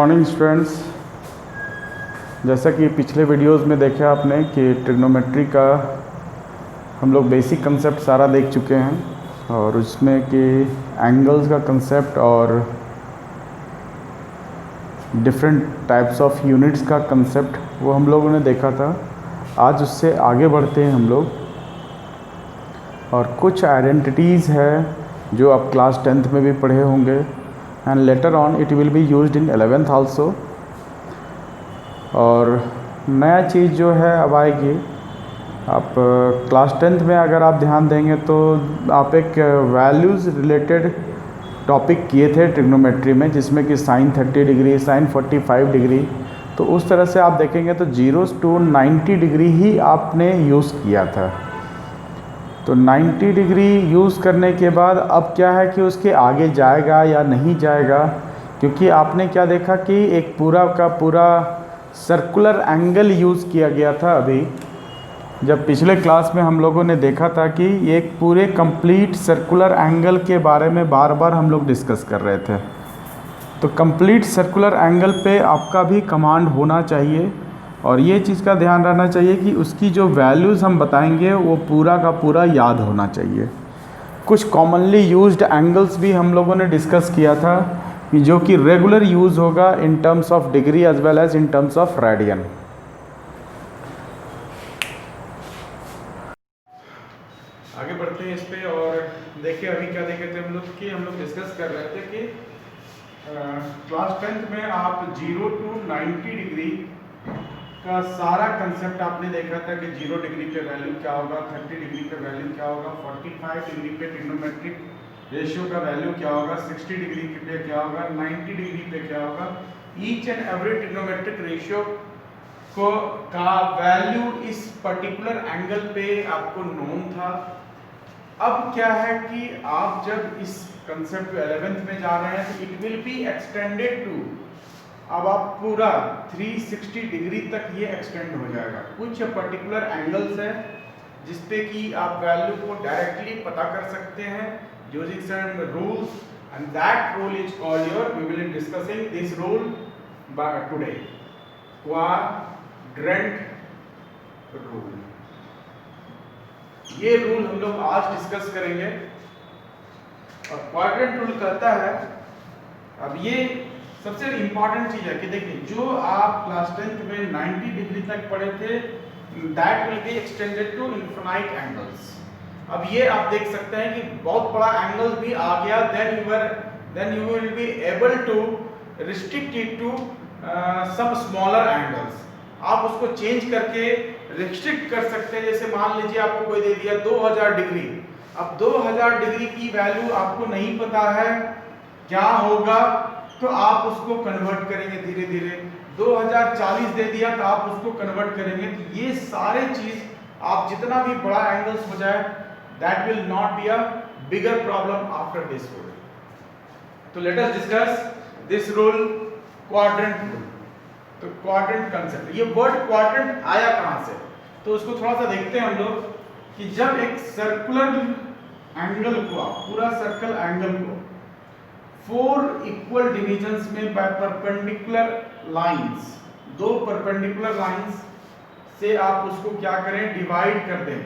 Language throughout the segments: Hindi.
मॉर्निंग स्टूडेंट्स, जैसा कि पिछले वीडियोस में देखा आपने कि ट्रिग्नोमेट्री का हम लोग बेसिक कंसेप्ट सारा देख चुके हैं और उसमें कि एंगल्स का कंसेप्ट और डिफरेंट टाइप्स ऑफ यूनिट्स का कंसेप्ट वो हम लोगों ने देखा था। आज उससे आगे बढ़ते हैं हम लोग और कुछ आइडेंटिटीज़ है जो आप क्लास 10th में भी पढ़े होंगे and later on it will be used in 11th also. और नया चीज़ जो है अब आएगी, आप क्लास 10th में अगर आप ध्यान देंगे तो आप एक वैल्यूज़ रिलेटेड टॉपिक किए थे ट्रिग्नोमेट्री में, जिसमें कि साइन 30 डिग्री, साइन 45 डिग्री। तो उस तरह से आप देखेंगे तो 0 to 90 डिग्री ही आपने यूज़ किया था। तो 90 डिग्री यूज़ करने के बाद अब क्या है कि उसके आगे जाएगा या नहीं जाएगा, क्योंकि आपने क्या देखा कि एक पूरा का पूरा सर्कुलर एंगल यूज़ किया गया था। अभी जब पिछले क्लास में हम लोगों ने देखा था कि एक पूरे कंप्लीट सर्कुलर एंगल के बारे में बार बार हम लोग डिस्कस कर रहे थे। तो कंप्लीट सर्कुलर एंगल पे आपका भी कमांड होना चाहिए और ये चीज़ का ध्यान रहना चाहिए कि उसकी जो वैल्यूज़ हम बताएंगे वो पूरा का पूरा याद होना चाहिए। कुछ कॉमनली यूज्ड एंगल्स भी हम लोगों ने डिस्कस किया था कि जो कि रेगुलर यूज़ होगा in terms of degree as well as in terms of radian. आगे बढ़ते हैं इस पे और देखिए अभी क्या देखे थे हम लोग डिस्कस कर रहे थे कि क्लास 10th में आप 0 to 90 डिग्री का सारा कंसेप्ट आपने देखा था कि 0 डिग्री पे वैल्यू क्या होगा, 30 डिग्री पे वैल्यू क्या होगा, 45 डिग्री पे ट्रिग्नोमेट्रिक रेशियो का वैल्यू क्या होगा, 60 डिग्री पे क्या होगा, 90 डिग्री पे क्या होगा। Each and every trigonometric ratio को का वैल्यू इस पर्टिकुलर एंगल पे आपको नोन था। अब क्या है कि आप जब इस कंसेप्ट 11th में जा रहे हैं तो it will be extended to, अब आप पूरा 360 डिग्री तक ये एक्सटेंड हो जाएगा। कुछ पर्टिकुलर एंगल्स है जिसपे कि आप वैल्यू को डायरेक्टली पता कर सकते हैं using certain rules and that rule is called your, we will be discussing this rule by today, quadrant rule. ये रूल हम लोग आज डिस्कस करेंगे और क्वाड्रेंट रूल कहता है, अब ये सबसे इंपॉर्टेंट चीज है कि देखिए जो आप क्लास 10th में 90 डिग्री तक पढ़े थे that will be extended to infinite angles. अब ये आप देख सकते हैं कि बहुत बड़ा एंगल भी आ गया, then you will be able to restrict it to some smaller angles. आप उसको चेंज करके रिस्ट्रिक्ट कर सकते हैं। जैसे मान लीजिए आपको कोई दे दिया 2000 डिग्री, अब 2000 डिग्री की वैल्यू आपको नहीं पता है क्या होगा, तो आप उसको कन्वर्ट करेंगे धीरे धीरे। 2040 दे दिया तो आप उसको कन्वर्ट करेंगे। तो ये सारे चीज आप जितना भी बड़ा एंगल्स हो जाए that will not be a bigger problem after this rule. तो let us discuss this rule, quadrant rule. तो क्वाड्रेंट कंसेप्ट, ये वर्ड क्वाड्रेंट आया कहां से, तो उसको थोड़ा सा देखते हैं हम लोग कि जब एक सर्कुलर एंगल को, पूरा सर्कल एंगल को 4 इक्वल डिविजन्स में by perpendicular lines, 2 perpendicular lines से आप उसको क्या करें, डिवाइड कर दें।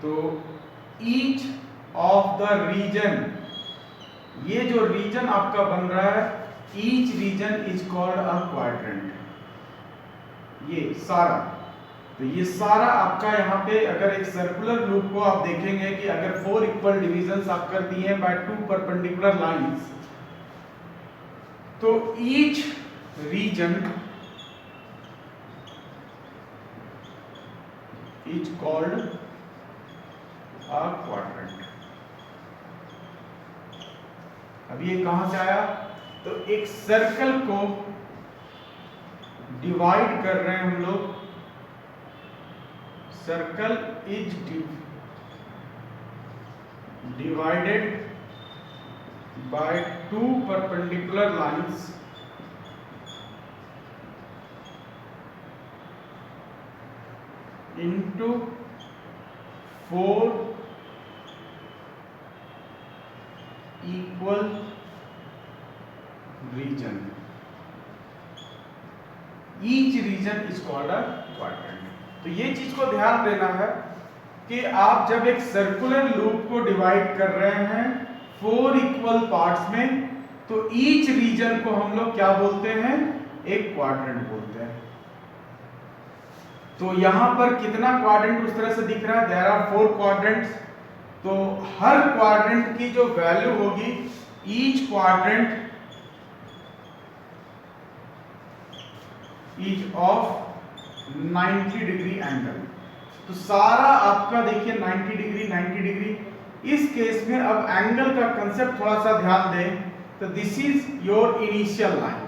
तो ईच ऑफ द रीजन, ये जो रीजन आपका बन रहा है, each region is called a quadrant. ये सारा, तो ये सारा आपका यहाँ पे अगर एक सर्कुलर लूप को आप देखेंगे कि अगर 4 इक्वल डिविजन्स आप कर दिए बाय 2 परपेंडिकुलर लाइंस, तो each region is called a quadrant. अब ये कहां से आया, तो एक सर्कल को डिवाइड कर रहे हैं हम लोग, circle is divided by 2 perpendicular lines into 4 equal region, each region is called a quadrant. तो ये चीज को ध्यान देना है कि आप जब एक सर्कुलर लूप को डिवाइड कर रहे हैं 4 इक्वल पार्ट्स में, तो ईच रीजन को हम लोग क्या बोलते हैं, एक क्वाड्रेंट बोलते हैं। तो यहां पर कितना क्वाड्रेंट उस तरह से दिख रहा है, देयर आर 4 क्वाड्रेंट्स। तो हर क्वाड्रेंट की जो वैल्यू होगी, each quadrant is of 90 degree angle. तो सारा आपका देखिए 90 डिग्री 90 डिग्री। इस केस में अब एंगल का कंसेप्ट थोड़ा सा ध्यान दें। तो this is your initial line,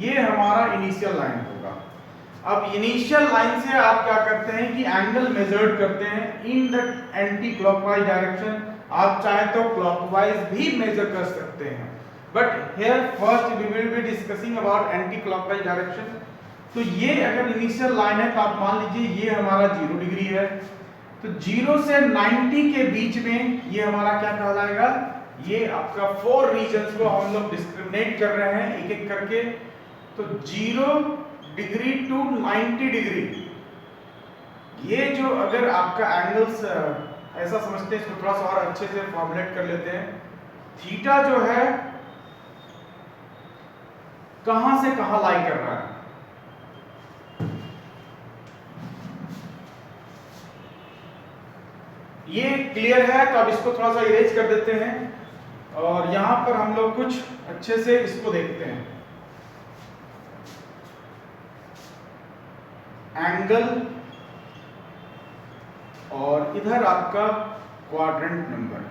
ये हमारा इनिशियल लाइन होगा। अब इनिशियल लाइन से आप क्या करते हैं कि एंगल मेजर्ड करते हैं in the anti clockwise direction. आप चाहे तो क्लॉकवाइज भी मेजर कर सकते हैं, but here first we will be discussing about anti clockwise direction. तो ये अगर इनिशियल लाइन है तो आप मान लीजिए ये हमारा 0 डिग्री है। तो 0 से 90 के बीच में ये हमारा क्या कहलाएगा, ये आपका 4 रीजन्स को हम लोग डिस्क्रिमिनेट कर रहे हैं एक एक करके। तो 0 डिग्री टू 90 डिग्री, ये जो अगर आपका एंगल्स ऐसा समझते हैं, इसको थोड़ा सा और अच्छे से फॉर्मुलेट कर लेते हैं। थीटा जो है कहां से कहां लाई कर रहा है, ये क्लियर है। तो अब इसको थोड़ा सा इरेज कर देते हैं और यहां पर हम लोग कुछ अच्छे से इसको देखते हैं। एंगल और इधर आपका क्वाड्रेंट नंबर।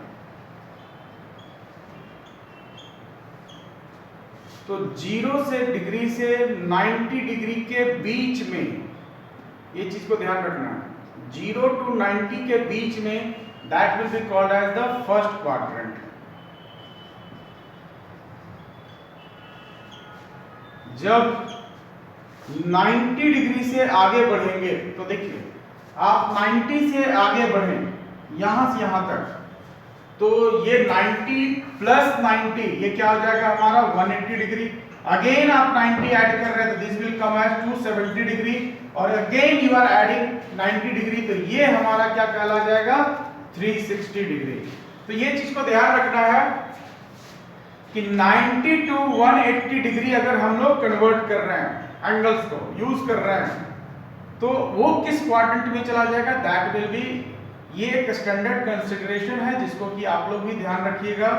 तो 0 से डिग्री से 90 डिग्री के बीच में, ये चीज को ध्यान रखना है, 0 to 90 के बीच में that will be called as the first quadrant। जब 90 डिग्री से आगे बढ़ेंगे तो देखिए आप 90 से आगे बढ़ें यहां से यहां तक, तो ये 90 प्लस 90 ये क्या हो जाएगा हमारा 180 डिग्री। अगेन आप 90 ऐड कर रहे हैं तो this will come as 270 degree, और again you are adding 90 degree, तो ये हमारा क्या कहला जाएगा 360 डिग्री। तो ये चीज को ध्यान रखना है कि 90 टू 180 डिग्री अगर हम लोग कन्वर्ट कर रहे हैं एंगल्स को यूज कर रहे हैं, तो वो किस क्वाड्रेंट में चला जाएगा, दैट विल बी, ये एक स्टैंडर्ड कंसीडरेशन है जिसको कि आप लोग भी ध्यान रखिएगा।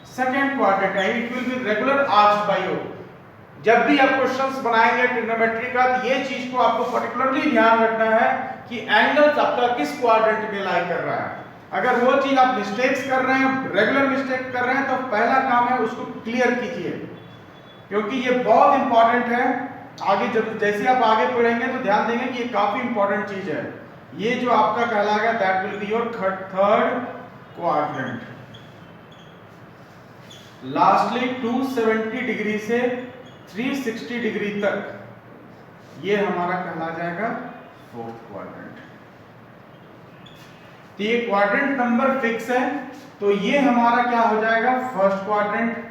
सेकंड क्वाड्रेंट है, it will be regular arched BYOD. जब भी आप क्वेश्चंस बनाएंगे ट्रिग्नोमेट्री का, तो ये चीज को आपको पर्टिकुलरली ध्यान रखना है कि एंगल्स आपका किस क्वाड्रेंट में लाई कर रहा है। अगर वो चीज आप मिस्टेक्स कर रहे हैं, रेगुलर मिस्टेक कर रहे हैं, तो पहला काम है उसको क्लियर कीजिए, क्योंकि ये बहुत इंपॉर्टेंट है। आगे जब जैसे आप आगे पढ़ेंगे तो ध्यान देंगे कि ये काफी इंपॉर्टेंट चीज है। ये जो आपका कहलाएगा that will be your third quadrant. Lastly 270 degree से 360 डिग्री तक ये हमारा कहला जाएगा फोर्थ क्वाड्रेंट। तो ये क्वाड्रेंट नंबर फिक्स है, तो ये हमारा क्या हो जाएगा फर्स्ट क्वाड्रेंट,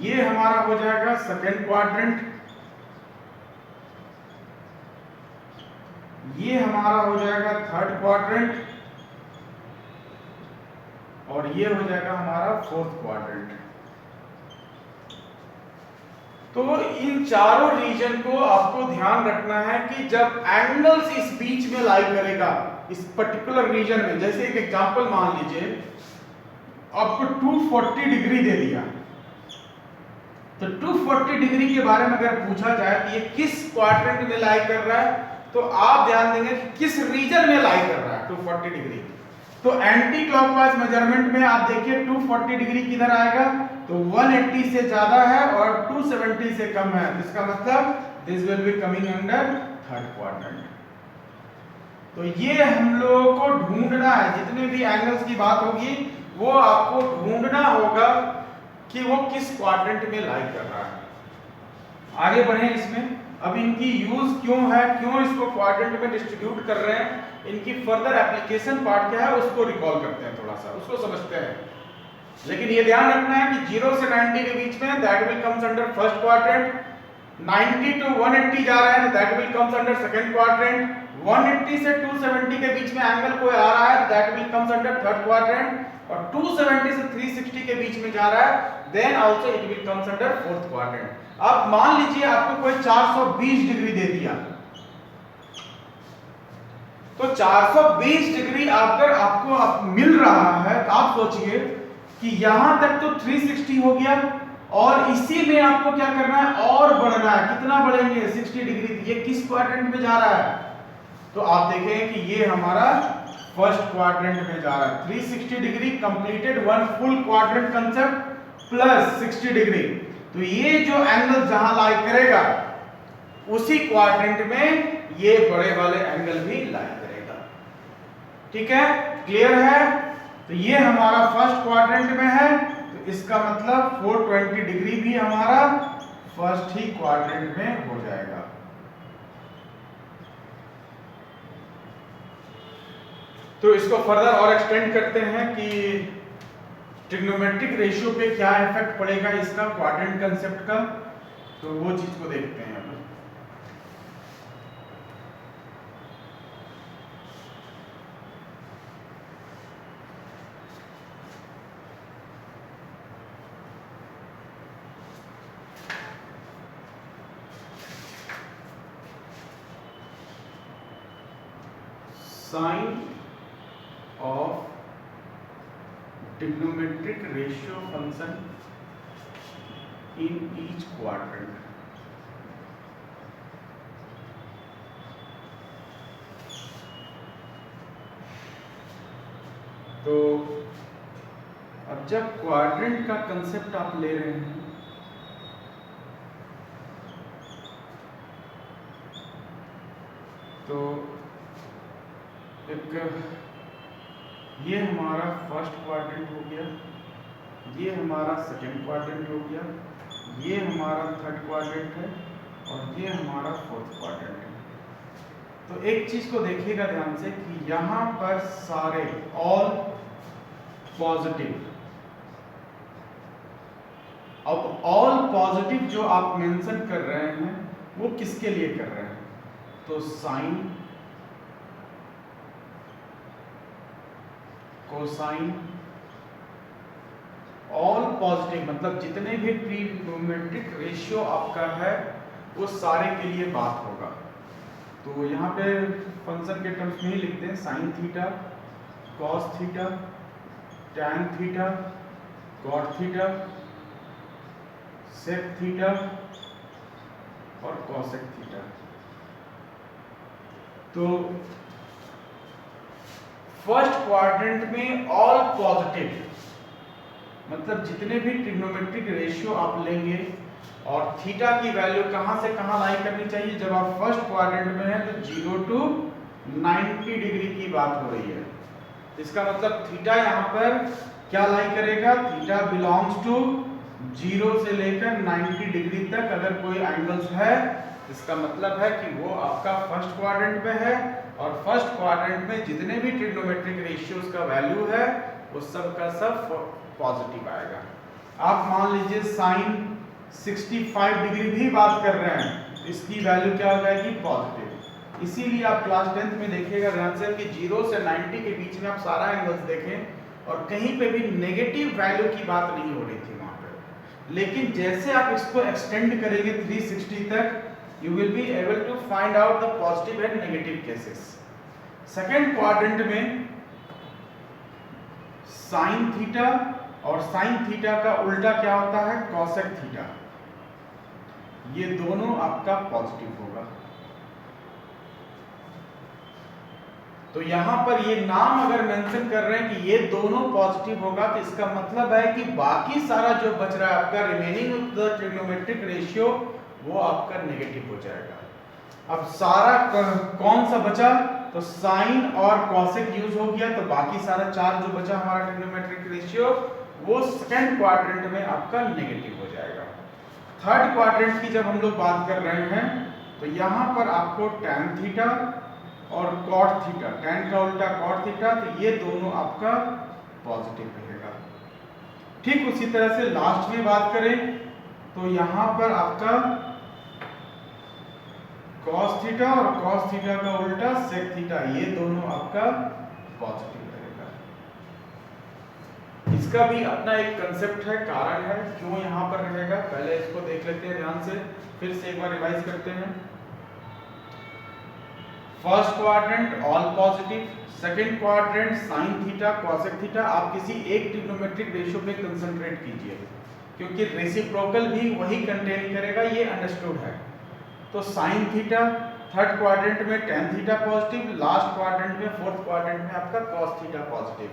ये हमारा हो जाएगा सेकंड क्वाड्रेंट, ये हमारा हो जाएगा थर्ड क्वाड्रेंट, और ये हो जाएगा हमारा फोर्थ क्वाड्रेंट। तो इन चारों रीजन को आपको ध्यान रखना है कि जब एंगल्स इस बीच में लाई करेगा इस पर्टिकुलर रीजन में, जैसे एक एग्जांपल मान लीजिए आपको 240 डिग्री दे दिया, तो 240 डिग्री के बारे में अगर पूछा जाए कि ये किस क्वाड्रेंट में लाई कर रहा है, तो आप ध्यान देंगे कि किस रीजन में लाई कर रहा है 240 डिग्री। तो एंटी क्लॉकवाइज मेजरमेंट में आप देखिए 240 डिग्री किधर आएगा, तो 180 से ज्यादा है और 270 से कम है, इसका मतलब this will be coming under third quadrant. तो ये हम लोगों को ढूंढना है, जितने भी एंगल्स की बात होगी वो आपको ढूंढना होगा कि वो किस क्वाड्रेंट में लाई कर रहा है। आगे बढ़े इसमें। अब इनकी यूज क्यों है, क्यों इसको क्वाड्रेंट में डिस्ट्रीब्यूट कर रहे हैं, इनकी फर्दर एप्लीकेशन पार्ट क्या है उसको रिकॉल करते हैं, थोड़ा सा उसको समझते हैं। लेकिन ये ध्यान रखना है कि 0 से 90 के बीच में that will comes under first quadrant, 90 to 180 जा रहा है that will comes under second quadrant, 180 से 270 के बीच में एंगल कोई आ रहा है that will comes under third quadrant, और 270 से 360 के बीच में जा रहा है then also it will comes under fourth quadrant. अब मान लीजिए आपको कोई 420 डिग्री दे दिया, तो 420 डिग्री अगर आपको मिल रहा है तो आप सोचिए कि यहां तक तो 360 हो गया, और इसी में आपको क्या करना है और बढ़ना है, कितना बढ़ेंगे 60 डिग्री, ये किस क्वाड्रेंट में जा रहा है, तो आप देखें कि ये हमारा फर्स्ट क्वाड्रेंट में जा रहा है। 360 degree completed one full quadrant concept plus 60 degree, तो ये जो एंगल जहां लाई करेगा उसी क्वाड्रेंट में ये बड़े वाले एंगल भी लाई करेगा। ठीक है, क्लियर है? तो ये हमारा फर्स्ट क्वाड्रेंट में है, तो इसका मतलब 420 डिग्री भी हमारा फर्स्ट ही क्वाड्रेंट में हो जाएगा। तो इसको फर्दर और एक्सटेंड करते हैं कि ट्रिग्नोमेट्रिक रेशियो पे क्या इफेक्ट पड़ेगा इसका क्वाड्रेंट कंसेप्ट का, तो वो चीज को देखते हैं हम। Sine of trigonometric ratio function in each quadrant। तो अब जब क्वाड्रेंट का कंसेप्ट आप ले रहे हैं तो एक ये हमारा फर्स्ट क्वाड्रेंट हो गया, ये हमारा सेकंड क्वाड्रेंट हो गया, ये हमारा थर्ड क्वाड्रेंट है, और ये हमारा फोर्थ क्वाड्रेंट है। तो एक चीज को देखिएगा ध्यान से कि यहाँ पर सारे ऑल पॉजिटिव, अब ऑल पॉजिटिव जो आप मेंशन कर रहे हैं वो किसके लिए कर रहे हैं, तो साइन, कोसाइन, ऑल पॉजिटिव मतलब जितने भी ट्रिग्नोमेट्रिक रेशियो आपका है वो सारे के लिए बात होगा। तो यहाँ पे फंक्शन के टर्म्स में ही लिखते हैं sine theta, cos theta, tan theta, cot theta, sec theta और कॉसेक थीटा। तो फर्स्ट क्वाड्रेंट में ऑल पॉजिटिव मतलब जितने भी ट्रिग्नोमेट्रिक रेशियो आप लेंगे और थीटा की वैल्यू कहां से कहां लाई करनी चाहिए, जब आप फर्स्ट क्वाड्रेंट में हैं तो 0 to 90 डिग्री की बात हो रही है। इसका मतलब थीटा यहां पर क्या लाई करेगा, थीटा बिलोंग्स टू 0 से लेकर 90 डिग्री तक अगर कोई एंगल्स है, इसका मतलब है कि वो आपका फर्स्ट क्वाड्रेंट में है, और फर्स्ट क्वाड्रेंट में जितने भी ट्रिग्नोमेट्रिक रेशियोज का वैल्यू है वो सब का सब पॉजिटिव आएगा। आप मान लीजिए साइन 65 डिग्री भी बात कर रहे हैं, इसकी वैल्यू क्या हो जाएगी, पॉजिटिव। इसीलिए आप क्लास 10th में देखिएगा ध्यान से कि 0 से 90 के बीच में आप सारा एंगल्स देखें और कहीं पे भी नेगेटिव वैल्यू की बात नहीं हो रही थी वहां पे। लेकिन जैसे आप इसको एक्सटेंड करेंगे 360 तक, you will be able to find out the positive and negative cases। Second quadrant में साइन थीटा और साइन थीटा का उल्टा क्या होता है, कॉसेक थीटा, ये दोनों आपका पॉजिटिव होगा। तो यहां पर ये नाम अगर मेंशन कर रहे हैं कि ये दोनों पॉजिटिव होगा, तो इसका मतलब है कि बाकी सारा जो बच रहा है आपका remaining of the trigonometric ratio वो आपका नेगेटिव हो जाएगा। अब सारा कौन सा बचा, तो साइन और कॉसेक यूज हो गया, तो बाकी सारा चार जो बचा हमारा ट्रिग्नोमेट्रिक रेशियो वो सेकंड क्वाड्रेंट में आपका नेगेटिव हो जाएगा। थर्ड क्वाड्रेंट की जब हम लोग बात कर रहे हैं तो यहाँ पर आपको tan थीटा और cot थीटा, tan का उल्टा cot थीटा, तो ये दोनों आपका पॉजिटिव रहेगा। ठीक उसी तरह से लास्ट में बात करें तो यहाँ पर आपका cos थीटा और cos थीटा का उल्टा sec थीटा, ये दोनों आपका पॉजिटिव रहेगा। इसका भी अपना एक कंसेप्ट है, कारण है क्यों यहाँ पर रहेगा। पहले इसको देख लेते हैं ध्यान से, फिर से एक बार रिवाइज करते हैं। First quadrant all positive, second quadrant sine theta cosec theta. आप किसी एक ट्रिग्नोमेट्रिक रेशियो पे कंसंट्रेट कीजिए क्योंकि रेसिप्रोकल भी वही कंटेन करेगा, ये अंडरस्टूड है। तो साइन थीटा, थर्ड क्वाड्रेंट में tan theta positive, last quadrant में फोर्थ क्वाड्रेंट में आपका cos थीटा पॉजिटिव।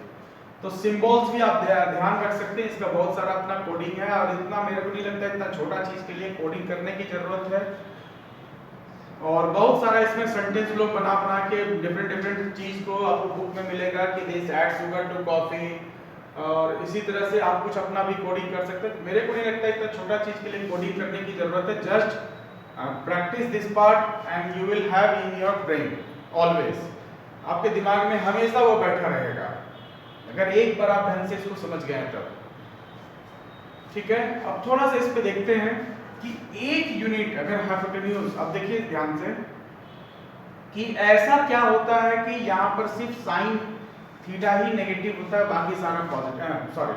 तो सिंबल्स भी आप ध्यान रख सकते हैं, इसका बहुत सारा अपना कोडिंग है और इतना मेरे को नहीं लगता इतना छोटा चीज के लिए कोडिंग करने की जरूरत है। और बहुत सारा इसमें सेंटेंस लोग बना के डिफरेंट चीज को आपको बुक में मिलेगा कि this add sugar to coffee, और इसी तरह से आप कुछ अपना भी कोडिंग कर सकते हैं। मेरे को नहीं लगता इतना छोटा चीज के लिए कोडिंग करने की जरूरत है। Just practice this part and you will have in your brain always, आपके दिमाग में हमेशा वो बैठा रहेगा अगर एक बार आप ढंग से इसको समझ गए हैं तब। ठीक है, अब थोड़ा सा इस पे देखते हैं कि एक यूनिट अगर हाइपोटेन्यूज, अब देखिए ध्यान से कि ऐसा क्या होता है कि यहाँ पर सिर्फ साइन थीटा ही नेगेटिव होता है, बाकी सारा पॉजिटिव,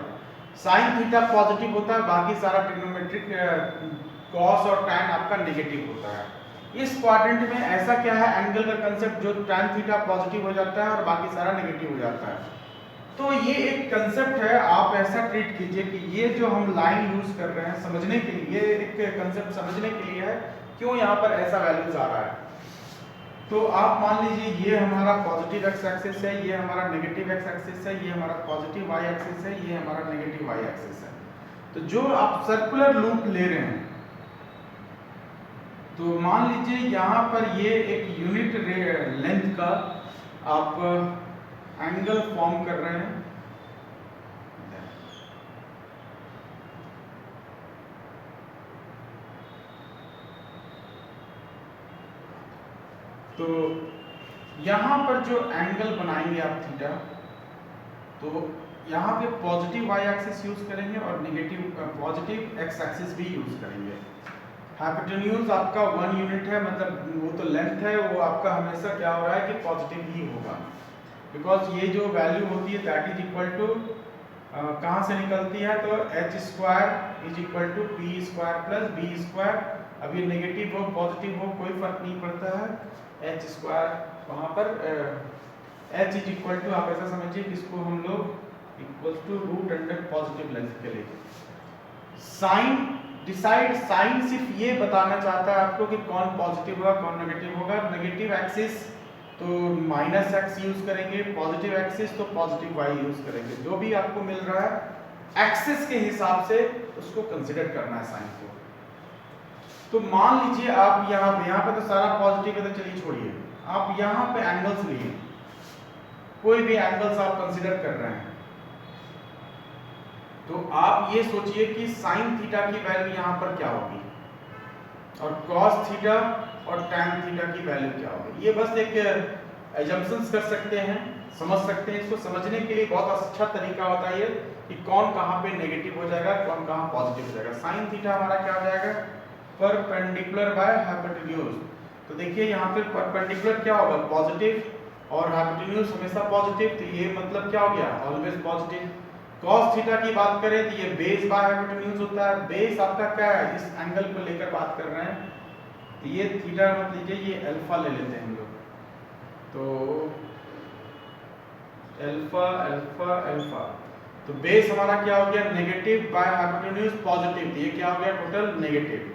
साइन थीटा पॉजिटिव होता है, बाकी सारा ट्रिग्नोमेट्रिक कॉस और टैन आपका नेगेटिव होता है। इस क्वाड्रेंट में ऐसा क्या है, एंगल का कंसेप्ट जो टैन थीटा पॉजिटिव हो जाता है और बाकी सारा नेगेटिव हो जाता है। तो ये एक कंसेप्ट है, आप ऐसा ट्रीट कीजिए कि ये जो हम लाइन यूज कर रहे हैं समझने के लिए, ये एक कंसेप्ट समझने के लिए है क्यों यहाँ पर ऐसा वैल्यूज आ रहा है। तो आप मान लीजिए ये हमारा पॉजिटिव एक्स एक्सिस है, ये हमारा नेगेटिव एक्स एक्सिस है, ये हमारा पॉजिटिव वाई एक्सिस है, ये हमारा नेगेटिव वाई एक्सिस है। तो जो आप सर्कुलर लूप ले रहे हैं, तो मान लीजिए यहाँ पर ये एक यूनिट लेंथ का आप एंगल फॉर्म कर रहे हैं। तो यहाँ पर जो एंगल बनाएंगे आप थीटा, तो यहाँ पे पॉजिटिव वाई एक्सिस यूज करेंगे और नेगेटिव पॉजिटिव एक्स एक्सिस भी यूज करेंगे। हाइपोटेन्यूज आपका 1 यूनिट है, मतलब वो तो लेंथ है, वो आपका हमेशा क्या हो रहा है कि पॉजिटिव ही होगा, बिकॉज ये जो वैल्यू होती है दैट इज इक्वल टू कहाँ से निकलती है, तो H square is equal to P square plus B square. अब ये नेगेटिव हो पॉजिटिव हो कोई फर्क नहीं पड़ता है, एच स्क्वायर वहाँ पर एच इज इक्वल टू, आप ऐसा समझिए कि इसको हम लोग equal to root under positive length के लिए। साइन डिसाइड, साइन सिर्फ ये बताना चाहता है आपको कि कौन पॉजिटिव होगा कौन नेगेटिव होगा। नेगेटिव एक्सिस तो माइनस एक्स यूज करेंगे, पॉजिटिव एक्सिस तो पॉजिटिव वाई यूज करेंगे। जो भी आपको मिल रहा है एक्सिस के हिसाब से उसको कंसिडर करना है साइन को। तो मान लीजिए आप यहाँ पे तो सारा पॉजिटिव है, तो चलिए छोड़िए, आप यहाँ पे एंगल्स लिए, कोई भी एंगल्स आप कंसिडर कर रहे हैं, तो आप ये सोचिए कि साइन थीटा की वैल्यू यहाँ पर क्या होगी और कॉस थीटा और टैन थीटा की वैल्यू क्या होगी। ये बस एक एजम्पशंस कर सकते हैं, समझ सकते हैं। इसको समझने के लिए बहुत अच्छा तरीका होता है ये कि कौन कहाँ पे नेगेटिव हो जाएगा कौन कहाँ पॉजिटिव हो जाएगा। साइन थीटा हमारा क्या हो जाएगा, परपेंडिकुलर बाय हाइपोटेन्यूज। तो देखिए यहाँ पे परपेंडिकुलर क्या होगा, पॉजिटिव, और हाइपोटेन्यूज हमेशा पॉजिटिव, तो ये मतलब क्या हो गया, ऑलवेज पॉजिटिव। cos थीटा की बात करें तो ये बेस बाय हाइपोटेन्यूज होता है। बेस आपका क्या है, इस एंगल को लेकर बात कर रहे हैं, तो ये थीटा मत लीजिए, ये अल्फा ले लेते हैं हम लोग। तो अल्फा अल्फा अल्फा, तो बेस हमारा क्या हो गया, नेगेटिव बाय हाइपोटेन्यूज पॉजिटिव, तो ये क्या हो गया टोटल नेगेटिव।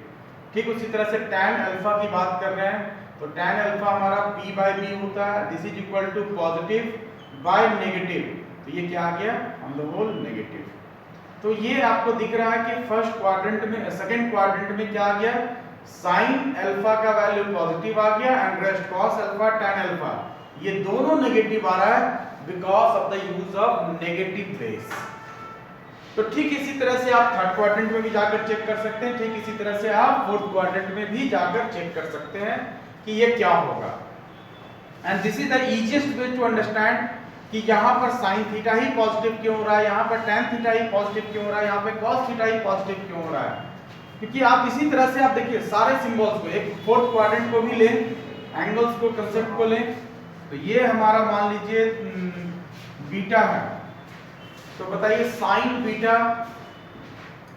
ठीक उसी तरह से tan अल्फा की बात कर रहे हैं, तो tan अल्फा हमारा p बाय b होता है, this is equal to positive by negative, तो ये क्या आ गया ऑन द होल नेगेटिव। तो ये आपको दिख रहा है कि फर्स्ट क्वाड्रेंट में, सेकंड क्वाड्रेंट में क्या आ गया, साइन अल्फा का वैल्यू पॉजिटिव आ गया and rest cos alpha tan alpha, ये दोनों नेगेटिव आ रहा है because of the use of negative base. तो ठीक इसी तरह से आप थर्ड क्वाड्रेंट में भी जाकर चेक कर सकते हैं, ठीक इसी तरह से आप फोर्थ क्वाड्रेंट में भी जाकर चेक कर सकते हैं कि ये क्या होगा। And this is the easiest way to understand कि यहाँ पर साइन थीटा ही पॉजिटिव क्यों हो रहा है, यहाँ पर टैन थीटा ही पॉजिटिव क्यों हो रहा है, यहाँ पे कॉस थीटा ही पॉजिटिव क्यों हो रहा है। क्योंकि आप इसी तरह से आप देखिए सारे सिंबल्स को, एक फोर्थ क्वाड्रेंट को भी लें, एंगल्स को, कंसेप्ट को लें, तो ये हमारा मान लीजिए बीटा है, तो बताइए साइन बीटा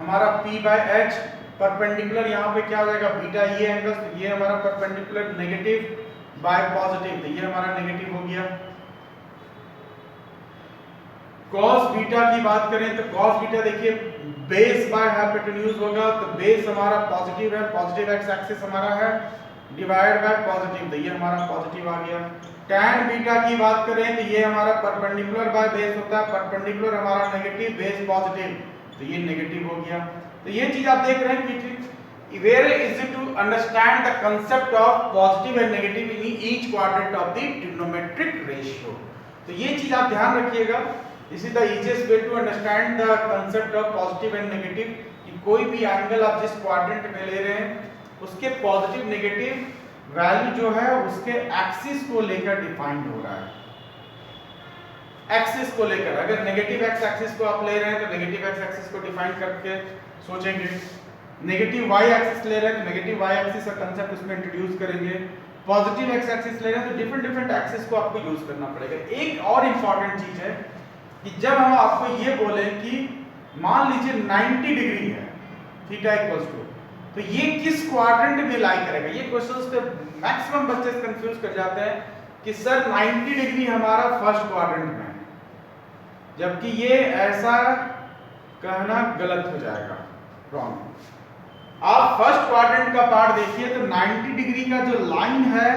हमारा p बाय h परपेंडिकुलर यहाँ पे क्या हो जाएगा बीटा, ये एंगल, तो ये हमारा परपेंडिकुलर नेगेटिव बाय पॉजिटिव, तो ये हमारा नेगेटिव हो गया। cos बीटा की बात करें तो cos बीटा देखिए बेस बाय हाइपोटेन्यूज होगा, तो बेस हमारा पॉजिटिव है, पॉजिटिव एक्स एक्सिस हमारा है, डिवाइड बाय पॉजिटिव, तो ये हमारा पॉजिटिव आ गया। tan बीटा की बात करें तो ये हमारा परपेंडिकुलर बाय बेस होता है, परपेंडिकुलर हमारा नेगेटिव, बेस पॉजिटिव, तो ये नेगेटिव हो गया। तो ये चीज आप देख रहे हैं कि very easy to understand the concept of positive and negative in each quadrant of the trigonometric ratio. तो ये चीज आप ध्यान रखिएगा, this is the easiest way to understand the concept of positive and negative, कि कोई भी एंगल आप जिस क्वाड्रेंट में ले रहे हैं उसके पॉजिटिव नेगेटिव वैल्यू जो है उसके एक्सिस को लेकर डिफाइंड हो रहा है। एक्सिस को लेकर, अगर नेगेटिव एक्स एक्सिस को आप ले रहे हैं तो नेगेटिव एक्स एक्सिस को डिफाइन करके सोचेंगे, नेगेटिव वाई एक्सिस ले रहे हैं तो नेगेटिव वाई एक्सिस का कांसेप्ट उसमें इंट्रोड्यूस करेंगे, पॉजिटिव एक्स एक्सिस ले रहे हैं तो डिफरेंट एक्सिस को आपको यूज करना पड़ेगा। एक और इंपॉर्टेंट चीज है कि जब हम आपको ये बोले कि मान लीजिए 90 डिग्री है थीटा इक्वल्स टू, तो ये किस क्वाड्रेंट में लाई करेगा। ये क्वेश्चंस पे मैक्सिमम बच्चे कंफ्यूज कर जाते हैं कि सर 90 डिग्री हमारा फर्स्ट क्वाड्रेंट में है, जबकि ये ऐसा कहना गलत हो जाएगा, रॉन्ग। आप फर्स्ट क्वाड्रेंट का पार्ट देखिए तो 90 डिग्री का जो लाइन है,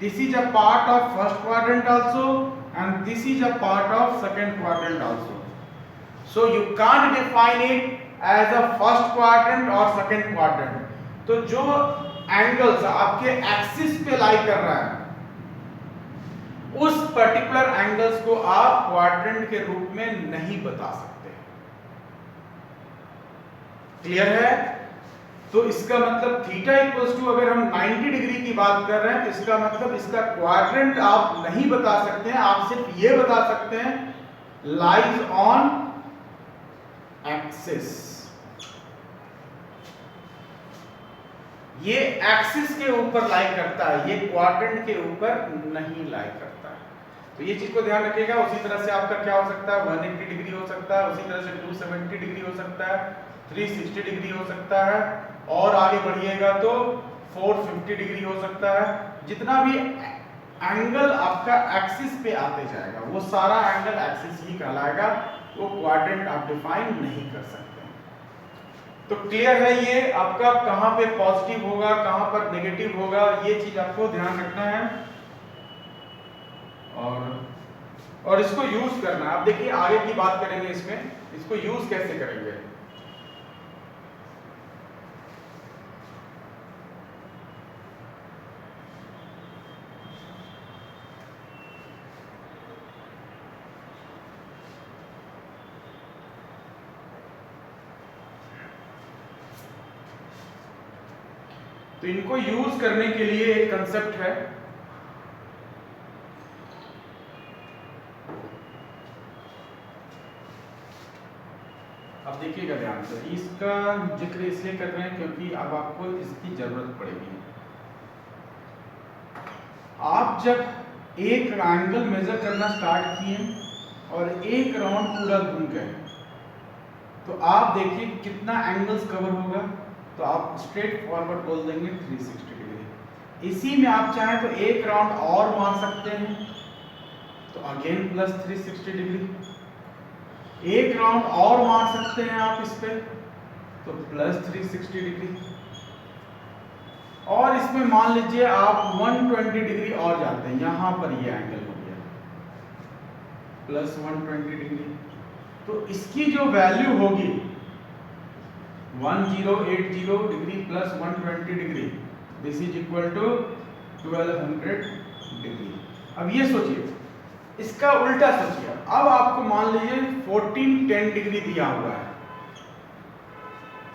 this is a part of first quadrant also and this is a part of second quadrant also, so you can't define it as a first quadrant or second quadrant। तो जो एंगल्स आपके एक्सिस पे लाई कर रहा है उस पर्टिकुलर एंगल्स को आप क्वाड्रेंट के रूप में नहीं बता सकते। क्लियर है? तो इसका मतलब थीटा इक्वल्स टू, अगर हम 90 डिग्री की बात कर रहे हैं तो इसका मतलब इसका क्वाड्रेंट आप नहीं बता सकते हैं, आप सिर्फ ये बता सकते हैं लाइज ऑन एक्सिस। ये एक्सिस के ऊपर लाई करता है, ये क्वाड्रेंट के ऊपर नहीं लाई करता है। तो ये चीज को ध्यान रखिएगा। उसी तरह से आपका क्या हो सकता है, 180 डिग्री हो सकता है, उसी तरह से 270 डिग्री हो सकता है, 360 डिग्री हो सकता है, और आगे बढ़िएगा तो 450 डिग्री हो सकता है। जितना भी एंगल आपका एक्सिस पे आते जाएगा वो सारा एंगल एक्सिस ही कहलाएगा, वो क्वाड्रेंट आप डिफाइन नहीं कर सकते। तो क्लियर है ये आपका कहां पे पॉजिटिव होगा कहां पर नेगेटिव होगा, ये चीज आपको ध्यान रखना है और इसको यूज करना है। आप देखिए आगे की बात करेंगे, इसमें इसको यूज कैसे करेंगे। तो इनको यूज करने के लिए एक कंसेप्ट है, अब देखिएगा ध्यान से। इसका जिक्र इसलिए कर रहे हैं क्योंकि अब आपको इसकी जरूरत पड़ेगी। आप जब एक एंगल मेजर करना स्टार्ट किए और एक राउंड पूरा घूम गए तो आप देखिए कितना एंगल्स कवर होगा, तो आप स्ट्रेट फॉरवर्ड बोल देंगे 360 डिग्री। इसी में आप चाहें तो एक राउंड और मार सकते हैं तो अगेन प्लस 360 डिग्री, एक राउंड और मार सकते हैं आप इस पे तो प्लस 360 डिग्री, और इसमें मान लीजिए आप 120 डिग्री और जाते हैं, यहां पर ये एंगल हो गया प्लस 120 डिग्री। तो इसकी जो वैल्यू होगी 1080 degree plus 120 degree, this is equal to 1200 degree. अब ये सोचिए इसका उल्टा सोचिए, अब आपको मान लीजिए 1410 डिग्री दिया हुआ है,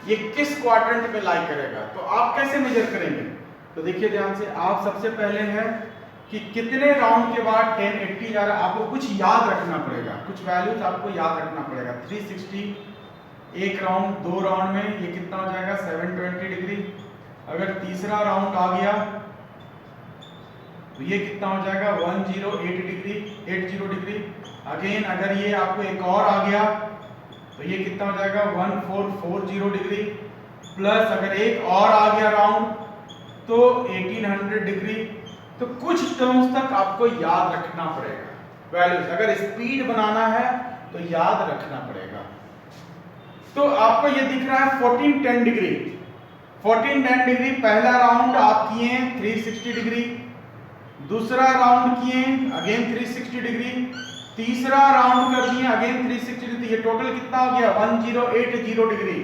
ये किस क्वाड्रेंट में लाई करेगा, तो आप कैसे मेजर करेंगे? तो देखिए ध्यान से, आप सबसे पहले है कि कितने राउंड के बाद 1080 जा रहा है, आपको कुछ याद रखना पड़ेगा, कुछ वैल्यूज आपको याद रखना पड़ेगा। 360 एक राउंड, 2 राउंड में ये कितना हो जाएगा 720 डिग्री। अगर तीसरा राउंड आ गया तो ये कितना हो जाएगा 108 डिग्री, 80 डिग्री। अगेन अगर ये आपको एक और आ गया तो ये कितना हो जाएगा 1440 डिग्री, प्लस अगर एक और आ गया राउंड तो 1800 डिग्री। तो कुछ टर्म्स तक आपको याद रखना पड़ेगा वैल्यूज, अगर स्पीड बनाना है तो याद रखना पड़ेगा। तो आपको ये दिख रहा है 1410 डिग्री, 1410 डिग्री पहला राउंड आप किए 360 डिग्री, दूसरा राउंड किए अगेन 360 डिग्री, तीसरा राउंड कर दिए अगेन 360 डिग्री, ये टोटल कितना हो गया 1080 डिग्री।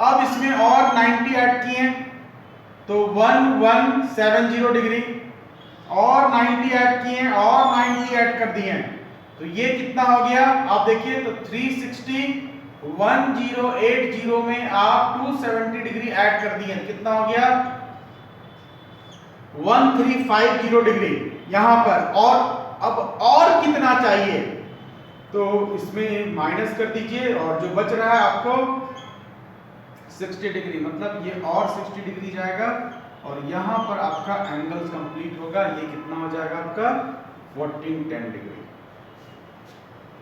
अब इसमें और 90 ऐड किए तो 1170 डिग्री, और 90 ऐड किए और 90 ऐड कर दिए तो ये कितना हो गया आप देखिए, तो 360 1080 में आप 270 डिग्री ऐड कर दिए, कितना हो गया 1350 डिग्री यहां पर। और अब और कितना चाहिए, तो इसमें माइनस कर दीजिए और जो बच रहा है आपको 60 डिग्री, मतलब ये और 60 डिग्री जाएगा और यहां पर आपका एंगल कंप्लीट होगा। ये कितना हो जाएगा आपका 1410 डिग्री।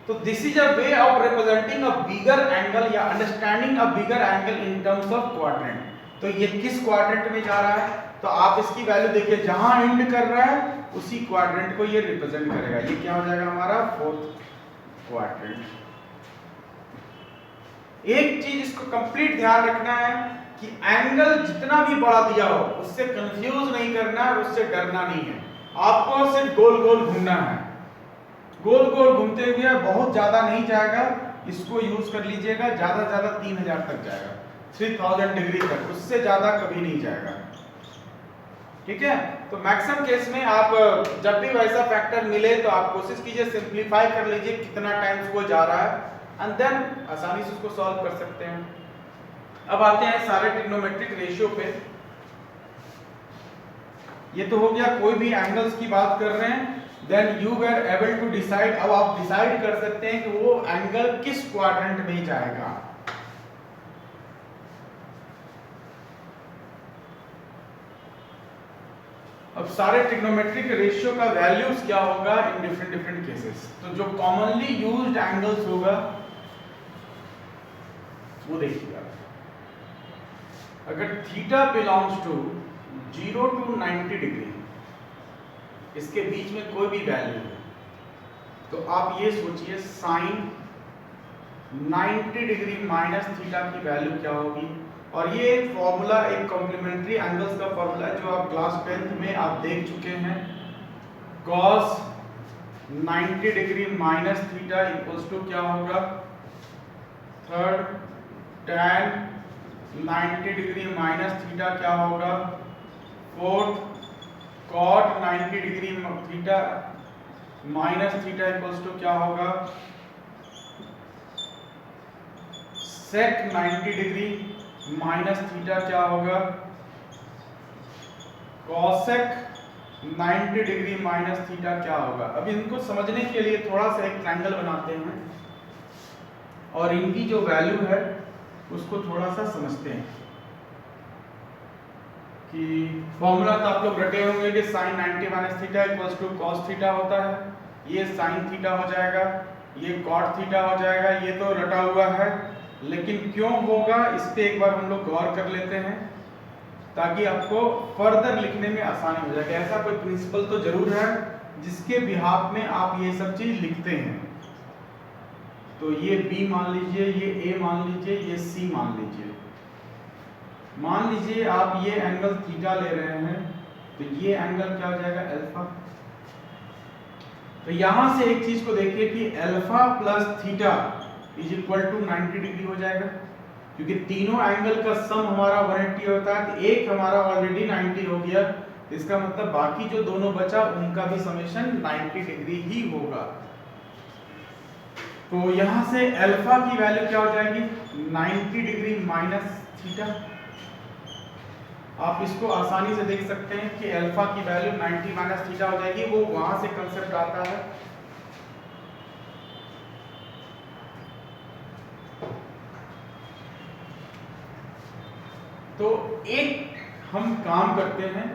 तो this is a way of representing a bigger angle या understanding a bigger angle in terms of quadrant. तो ये किस क्वाड्रेंट में जा रहा है, तो आप इसकी वैल्यू देखिए, जहां एंड कर रहा है उसी क्वाड्रेंट को ये रिप्रेजेंट करेगा। ये क्या हो जाएगा हमारा 4th क्वाड्रेंट। एक चीज इसको कंप्लीट ध्यान रखना है कि एंगल जितना भी बड़ा दिया हो उससे कंफ्यूज नहीं करना है, उससे डरना नहीं है। आपको सिर्फ गोल गोल घूमना है, गोल गोल घूमते हुए बहुत ज्यादा नहीं जाएगा, इसको यूज कर लीजिएगा, ज्यादा ज्यादा 3000 तक जाएगा, 3000 डिग्री तक, उससे ज्यादा कभी नहीं जाएगा। ठीक है, तो मैक्सिमम केस में आप जब भी वैसा फैक्टर मिले तो आप कोशिश कीजिए सिंपलीफाई कर लीजिए कितना टाइम्स वो जा रहा है, एंड देन आसानी से उसको सॉल्व कर सकते हैं। अब आते हैं सारे ट्रिग्नोमेट्रिक रेशियो पे। ये तो हो गया कोई भी एंगल्स की बात कर रहे हैं, then you were able to decide. अब आप डिसाइड कर सकते हैं कि वो एंगल किस क्वाड्रेंट में जाएगा। अब सारे ट्रिग्नोमेट्रिक रेशियो का वैल्यूज क्या होगा इन डिफरेंट केसेस। तो जो कॉमनली यूज्ड एंगल्स होगा वो देखिए आप, अगर theta belongs to 0 to 90 degree, इसके बीच में कोई भी वैल्यू है, तो आप ये सोचिए साइन 90 डिग्री माइनस थीटा की वैल्यू क्या होगी। और ये एक फॉर्मूला, एक कॉम्प्लीमेंट्री एंगल्स का फॉर्मूला है जो आप क्लास 10th में आप देख चुके हैं। cos 90 degree minus theta equals to क्या होगा, third tan 90 degree minus theta क्या होगा, fourth cot 90 degree theta minus theta equals to क्या होगा, sec 90 डिग्री माइनस थीटा क्या होगा, cosec 90 डिग्री माइनस थीटा क्या होगा। अब इनको समझने के लिए थोड़ा सा एक ट्रायंगल बनाते हैं और इनकी जो वैल्यू है उसको थोड़ा सा समझते हैं। कि फॉर्मूला तो आप लोग रटे होंगे कि sin 90 minus theta equals to cos theta होता है, ये sin थीटा हो जाएगा, ये cot थीटा हो जाएगा, ये तो रटा हुआ है। लेकिन क्यों होगा इस पे एक बार हम लोग गौर कर लेते हैं ताकि आपको फर्दर लिखने में आसानी हो जाए। ऐसा कोई प्रिंसिपल तो जरूर है जिसके बिहाफ में आप ये सब चीज लिखते हैं। तो ये B मान लीजिए, ये A मान लीजिए, ये C मान लीजिए। मान लीजिए आप ये एंगल थीटा ले रहे हैं तो ये एंगल क्या हो जाएगा अल्फा। तो यहां से एक चीज को देखिए कि alpha plus theta is equal to 90 degree हो जाएगा, क्योंकि तीनों एंगल का सम हमारा 180 होता है। तो एक हमारा ऑलरेडी 90 हो गया, इसका मतलब बाकी जो दोनों बचा उनका भी समेशन 90 डिग्री ही होगा। तो यहां से अल्फा की वैल्यू क्या हो जाएगी 90 डिग्री माइनस थीटा। आप इसको आसानी से देख सकते हैं कि अल्फा की वैल्यू 90 माइनस थीटा हो जाएगी। वो वहां से कंसेप्ट आता है। तो एक हम काम करते हैं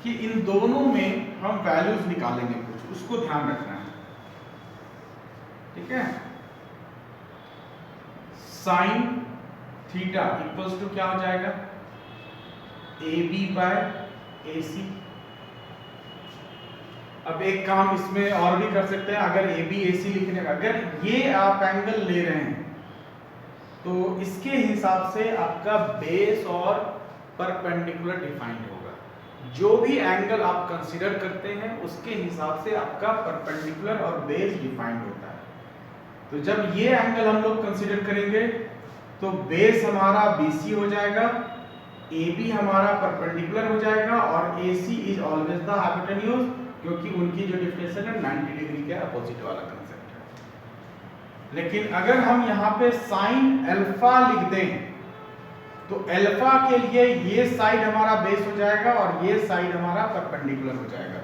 कि इन दोनों में हम वैल्यूज निकालेंगे कुछ, उसको ध्यान रखना है, ठीक है। साइन थीटा इक्वल्स टू क्या हो जाएगा ए बी बाय ए सी। अब एक काम इसमें और भी कर सकते हैं, अगर ए बी ए सी लिखने का, अगर ये आप एंगल ले रहे हैं तो इसके हिसाब से आपका बेस और परपेंडिकुलर डिफाइंड होगा। जो भी एंगल आप कंसीडर करते हैं उसके हिसाब से आपका परपेंडिकुलर और बेस डिफाइंड होता है। तो जब ये एंगल हम लोग कंसीडर करेंगे तो बेस हमारा BC हो जाएगा, AB हमारा परपेंडिकुलर हो जाएगा और AC is always the hypotenuse, क्योंकि उनकी जो डिफिनेशन है 90 डिग्री के अपोजिट वाला कंसेप्ट है। लेकिन अगर हम यहाँ पे साइन अल्फा लिख दें तो अल्फा के लिए ये साइड हमारा बेस हो जाएगा और ये साइड हमारा परपेंडिकुलर हो जाएगा।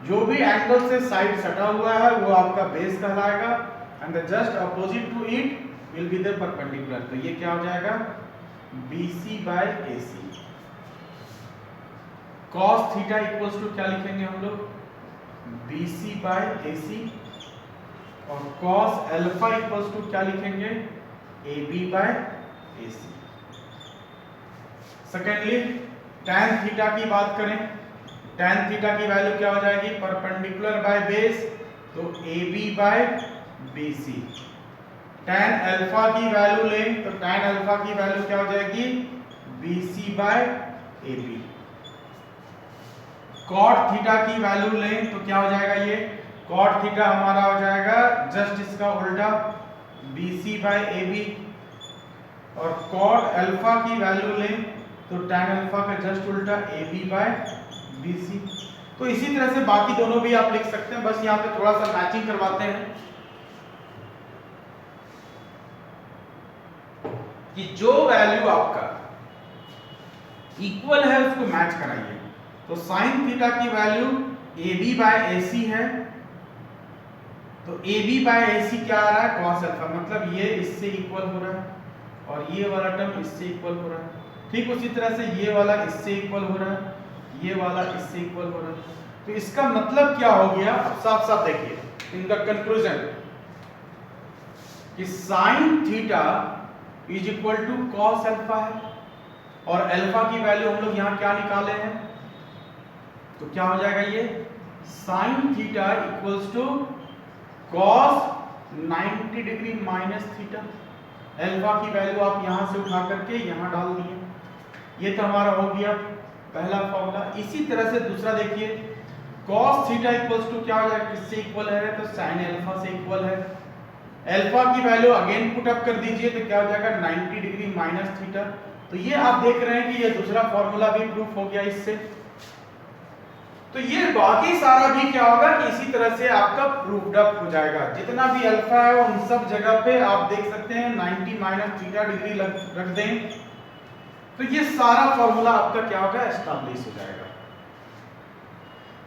जो भी एंगल से साइड सटा हुआ है वो आपका बेस कहलाएगा and the just opposite to it will be the perpendicular. तो ये क्या हो जाएगा BC by AC। cos theta equals to क्या लिखेंगे हम लोग BC बाय AC और cos अल्फा इक्वल्स टू क्या लिखेंगे AB by AC। Secondly tan theta की बात करें, tan थीटा की वैल्यू क्या हो जाएगी परपेंडिकुलर बाय बेस, तो AB by BC। tan alpha की वैल्यू लें तो tan अल्फा की वैल्यू क्या हो जाएगी BC by AB। cot theta की वैल्यू लें तो क्या हो जाएगा ये cot थीटा हमारा हो जाएगा जस्ट इसका उल्टा BC बाय AB। और cot अल्फा की वैल्यू लें तो tan अल्फा का जस्ट उल्टा AB बाय BC। तो इसी तरह से बाकी दोनों भी आप लिख सकते हैं, बस यहाँ पे थोड़ा सा मैचिंग करवाते हैं कि जो वैल्यू आपका इक्वल है उसको मैच कराइए। तो साइन थीटा की वैल्यू AB बाय AC है, तो AB बाय AC क्या आ रहा है cos अल्फा, मतलब ये इससे इक्वल हो रहा है और ये वाला टर्म इससे इक्वल हो रहा है। ठीक उसी तरह से ये वाला इससे इक्वल हो रहा है, ये वाला इससे इक्वल हो रहा है। तो इसका मतलब क्या हो गया, अब साफ साफ देखिए इन द कंक्लूजन कि sine theta is equal to cos alpha है और अल्फा की वैल्यू हम लोग यहां क्या निकाले हैं, तो क्या हो जाएगा ये sine theta equals to cos 90 degree minus theta. Alpha की वैल्यू आप यहां से उठा करके यहां डाल दिए, ये तो हमारा हो गया पहला फॉर्मूला। इसी तरह से दूसरा देखिए cos थीटा इक्वल्स टू क्या हो जाएगा, किससे इक्वल है तो sin अल्फा से इक्वल है। अल्फा की वैल्यू अगेन पुट अप कर दीजिए तो क्या हो जाएगा 90 डिग्री माइनस थीटा। तो ये आप देख रहे हैं कि ये दूसरा फॉर्मूला भी प्रूफ हो गया इससे। तो ये बाकी सारा भी क्या होगा कि इसी तरह से आपका प्रूफ्ड अप हो जाएगा। जितना भी अल्फा है उन सब जगह पे आप देख सकते हैं 90 माइनस थीटा डिग्री रख दें तो ये सारा फॉर्मूला आपका क्या होगा एस्टैब्लिश हो जाएगा।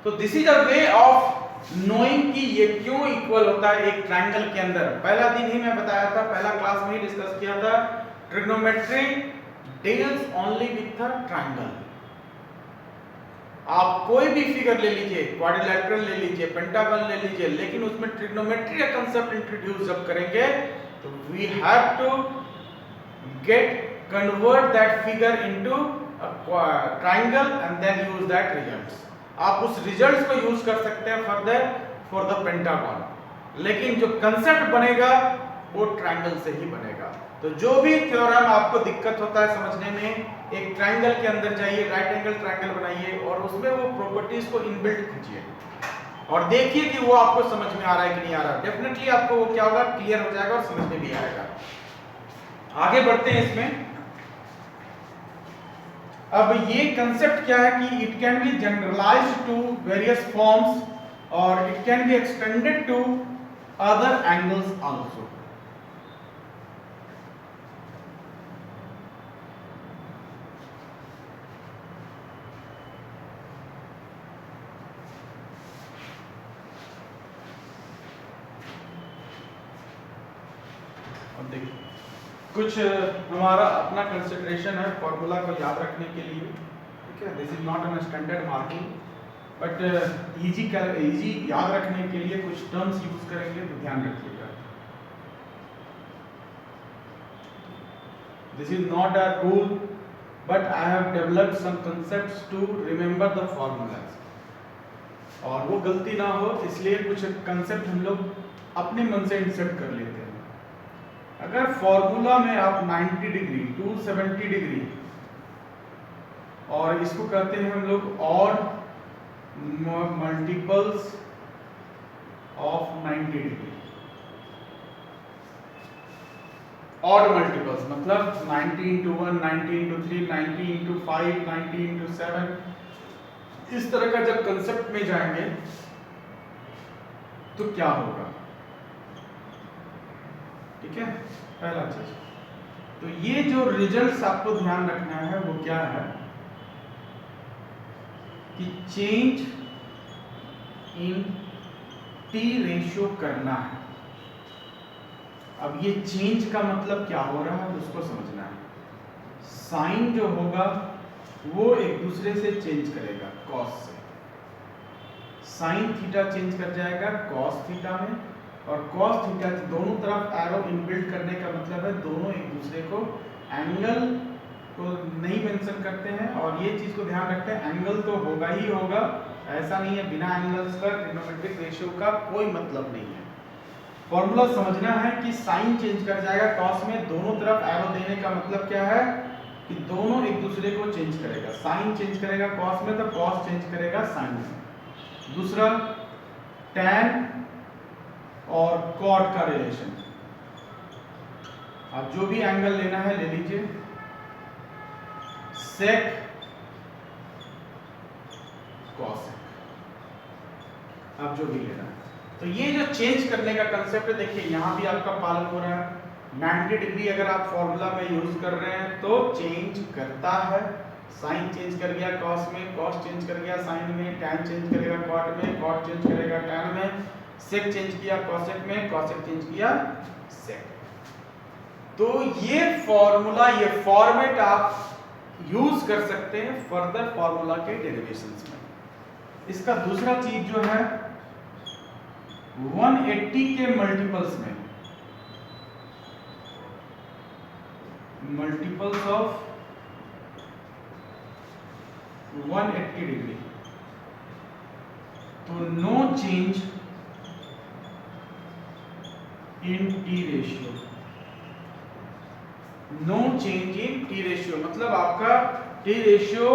तो this is a way of knowing कि ये क्यों इक्वल होता है एक ट्रायंगल के अंदर। पहला दिन ही मैं बताया था, पहला क्लास में ही डिस्कस किया था, trigonometry deals only with the triangle. आप कोई भी फिगर ले लीजिए, क्वाड्रिलैटरल ले लीजिए, पेंटागन ले लीजिए, लेकिन उसमें ट्रिग्नोमेट्री का कांसेप्ट इंट्रोड्यूस जब करेंगे तो we have to get convert that figure into a triangle and then use that results. आप उस रिजल्ट्स को यूज कर सकते हैं फॉर द पेंटागन, लेकिन जो कांसेप्ट बनेगा वो ट्रायंगल से ही बनेगा। तो जो भी थ्योरम आपको दिक्कत होता है समझने में, एक ट्रायंगल के अंदर जाइए, राइट एंगल ट्रायंगल बनाइए और उसमें वो प्रॉपर्टीज को इनबिल्ट कीजिए और देखिए कि वो आपको समझ में आ रहा है कि नहीं आ रहा। डेफिनेटली आपको वो क्या होगा क्लियर हो जाएगा और समझ में भी आएगा। आगे बढ़ते हैं इसमें। अब ये कंसेप्ट क्या है कि it can be generalised to various forms और it can be extended to other angles also. अब देखिए कुछ हमारा अपना कंसिडरेशन है फॉर्मूला को याद रखने के लिए, ठीक है। This is not an standard marking but easy याद रखने के लिए कुछ टर्म्स यूज करेंगे तो ध्यान रखिएगा। This is not a rule but I have developed some concepts to remember the formulas, और वो गलती ना हो इसलिए कुछ कंसेप्ट हम लोग अपने मन से इंसर्ट कर लेते हैं। अगर फॉर्मूला में आप 90 डिग्री 270 डिग्री और इसको कहते हैं हम लोग odd multiples of 90 degree, odd multiples मतलब 90 into 1, 90 into 3, 90 into 5, 90 into 7, इस तरह का जब कंसेप्ट में जाएंगे तो क्या होगा, ठीक है। पहला चीज तो ये जो रिजल्ट्स आपको ध्यान रखना है वो क्या है कि चेंज इन टी रेशियो करना है। अब ये चेंज का मतलब क्या हो रहा है उसको समझना है। साइन जो होगा वो एक दूसरे से चेंज करेगा कॉस से, साइन थीटा चेंज कर जाएगा कॉस थीटा में, और कॉस थीटा दोनों तरफ एरो इनबिल्ट करने का मतलब है दोनों एक दूसरे को एंगल को नहीं मेंशन करते हैं, और ये चीज को ध्यान रखते हैं एंगल तो होगा ही होगा, ऐसा नहीं है बिना एंगल्स का ट्रिग्नोमेट्रिक रेशियो का कोई मतलब नहीं है। फॉर्मूला समझना है कि साइन चेंज कर जाएगा कॉस में, दोनों तरफ एरो देने का मतलब क्या है कि दोनों एक दूसरे को चेंज करेगा, साइन चेंज करेगा कॉस में तो कॉस चेंज करेगा साइन में। दूसरा टैन और कॉट का रिलेशन, आप जो भी एंगल लेना है ले लीजिए, सेक कॉसेक, आप जो भी लेना है। तो ये जो चेंज करने का कंसेप्ट है देखिए यहां भी आपका पालन हो रहा है। 90 डिग्री अगर आप फॉर्मूला में यूज कर रहे हैं तो चेंज करता है, साइन चेंज कर गया कॉस में, कॉस चेंज कर गया साइन में, टैन चेंज करेगा कॉट में, कॉट चेंज करेगा टैन में, सेक चेंज किया कॉसेक में, कॉसेक चेंज किया सेक। तो ये फॉर्मूला ये फॉर्मेट आप यूज कर सकते हैं फर्दर फॉर्मूला के डेरिवेशंस में। इसका दूसरा चीज जो है 180 के मल्टीपल्स में, मल्टीपल्स ऑफ 180 डिग्री, तो no change in T ratio, no change in T ratio मतलब आपका टी रेशियो